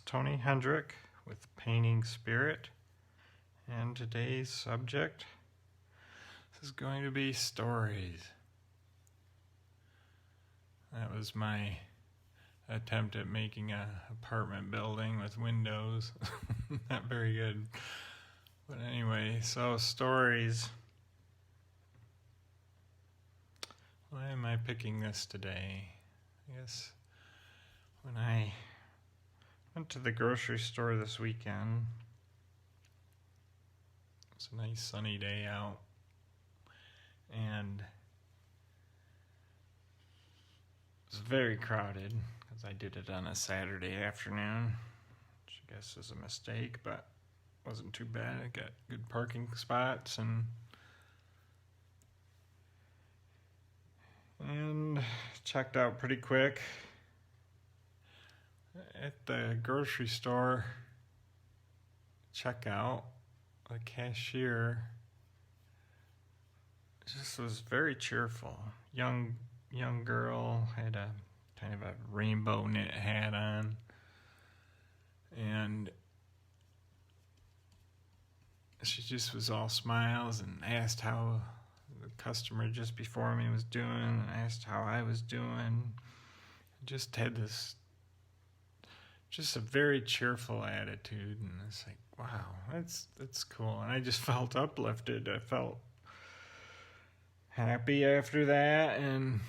Tony Hendrick with Painting Spirit, and today's subject is going to be stories. That was my attempt at making an apartment building with windows. Not very good. But anyway, so stories. Why am I picking this today? I guess when I went to the grocery store this weekend, it's a nice sunny day out, and it was very crowded because I did it on a Saturday afternoon, which I guess is a mistake, but it wasn't too bad. I got good parking spots and checked out pretty quick. At the grocery store checkout, the cashier just was very cheerful. Young girl, had a kind of a rainbow knit hat on, and she just was all smiles and asked how the customer just before me was doing, and asked how I was doing. Just had this just a very cheerful attitude, and it's like, wow, that's cool. And I just felt uplifted. I felt happy after that, and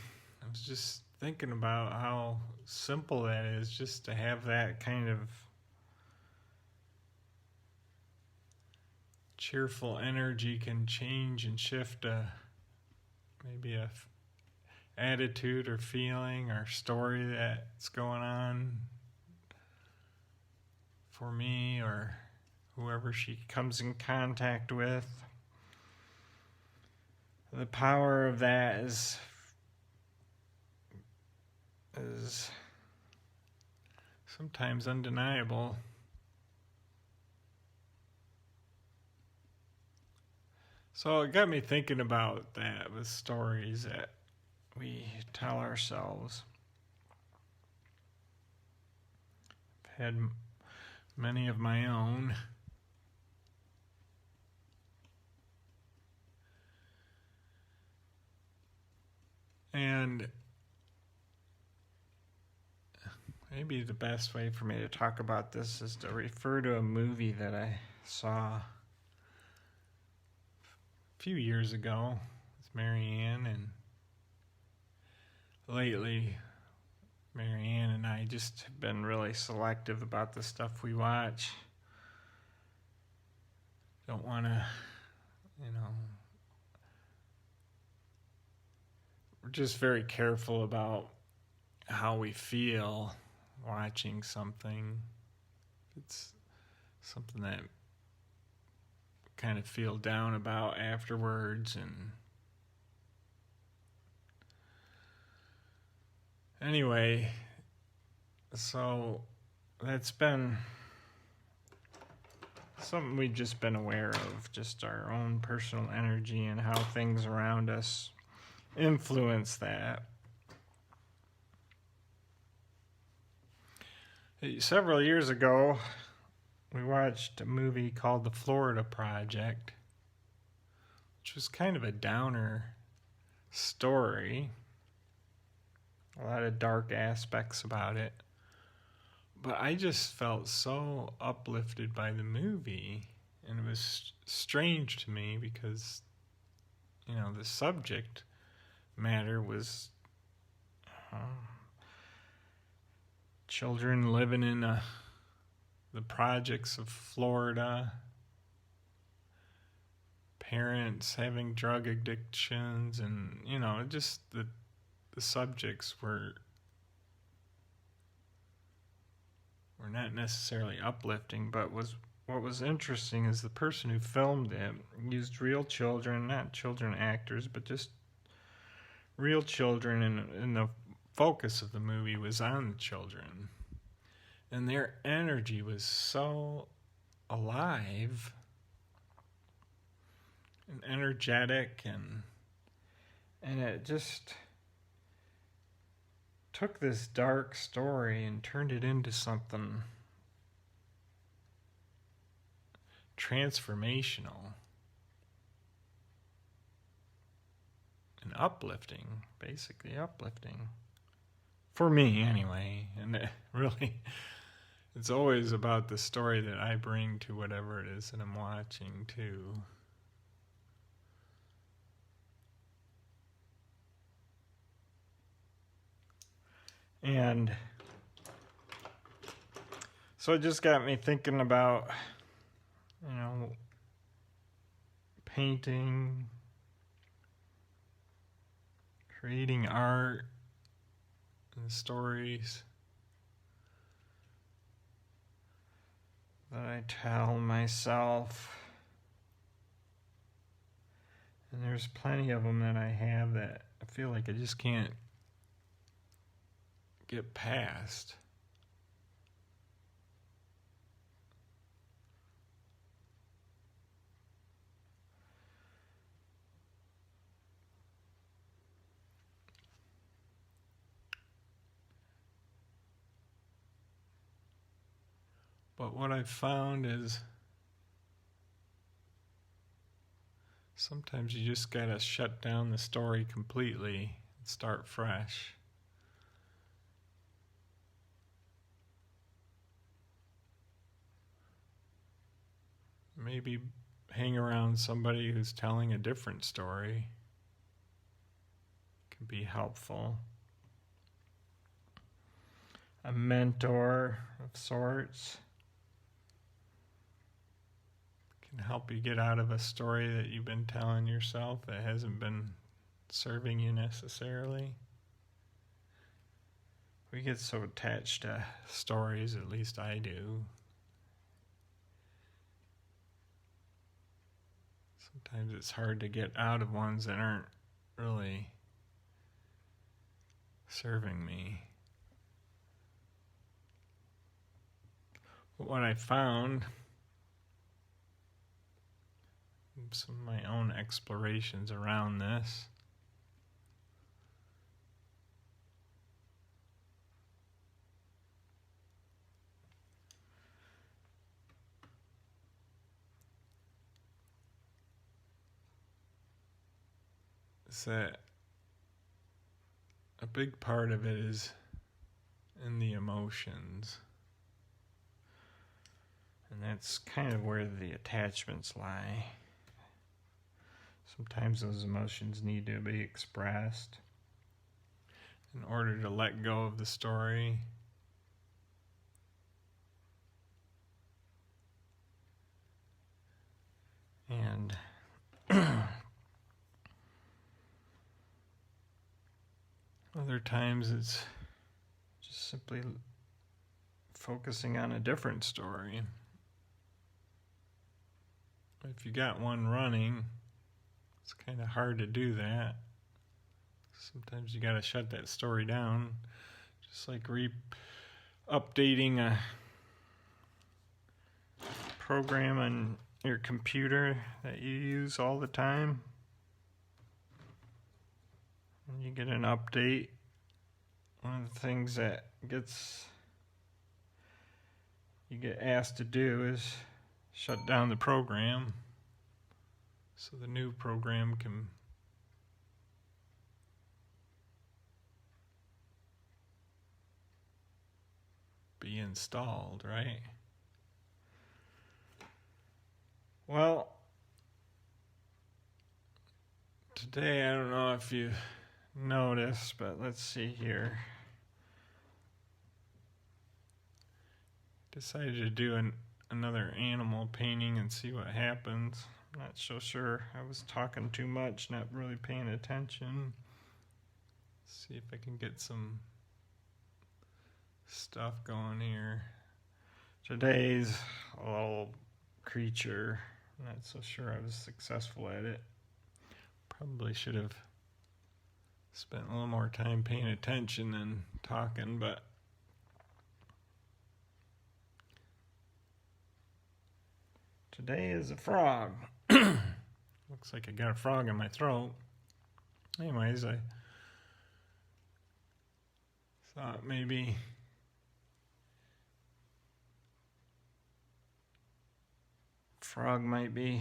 I was just thinking about how simple that is, just to have that kind of cheerful energy can change and shift maybe a attitude or feeling or story that's going on for me or whoever she comes in contact with. The power of that is sometimes undeniable. So it got me thinking about that with stories that we tell ourselves. I've had many of my own. And maybe the best way for me to talk about this is to refer to a movie that I saw a few years ago with Marianne, and lately Marianne and I just have been really selective about the stuff we watch. Don't want to, we're just very careful about how we feel watching something. It's something that kind of feel down about afterwards. And anyway, so that's been something we've just been aware of, just our own personal energy and how things around us influence that. Several years ago, we watched a movie called The Florida Project, which was kind of a downer story. A lot of dark aspects about it. But I just felt so uplifted by the movie, and it was strange to me because, the subject matter was children living in the projects of Florida, parents having drug addictions, and just the subjects were not necessarily uplifting, but what was interesting is the person who filmed it used real children, not children actors, but just real children, and the focus of the movie was on the children. And their energy was so alive and energetic, and it just took this dark story and turned it into something transformational and uplifting, basically uplifting. For me, anyway. And it's always about the story that I bring to whatever it is that I'm watching, too. And so it just got me thinking about, painting, creating art and stories that I tell myself. And there's plenty of them that I have that I feel like I just can't get past. But what I've found is sometimes you just gotta shut down the story completely and start fresh. Maybe hang around somebody who's telling a different story can be helpful. A mentor of sorts can help you get out of a story that you've been telling yourself that hasn't been serving you necessarily. We get so attached to stories, at least I do. Sometimes it's hard to get out of ones that aren't really serving me. But what I found, some of my own explorations around this, is that a big part of it is in the emotions. And that's kind of where the attachments lie. Sometimes those emotions need to be expressed in order to let go of the story. And other times it's just simply focusing on a different story. If you got one running, it's kind of hard to do that. Sometimes you got to shut that story down. Just like updating a program on your computer that you use all the time. When you get an update, one of the things that you get asked to do is shut down the program so the new program can be installed, right? Well, today, I don't know if you noticed, but let's see here. Decided to do another animal painting and see what happens. I'm not so sure. I was talking too much, not really paying attention. See if I can get some stuff going here. Today's a little creature. I'm not so sure I was successful at it. Probably should have spent a little more time paying attention than talking, but today is a frog. Looks like I got a frog in my throat. Anyways, I thought maybe frog might be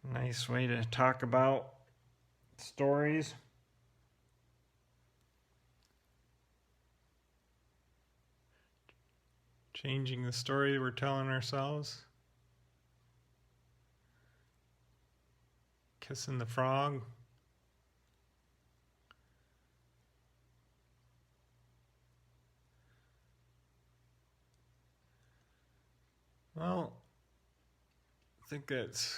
a nice way to talk about stories. Changing the story we're telling ourselves. Kissing the frog. Well, I think that's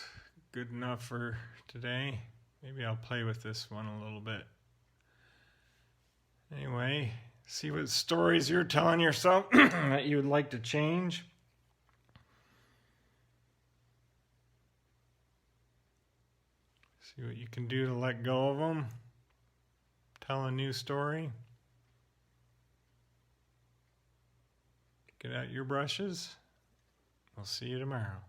good enough for today. Maybe I'll play with this one a little bit. Anyway, see what stories you're telling yourself that you would like to change. See what you can do to let go of them. Tell a new story. Get out your brushes. We'll see you tomorrow.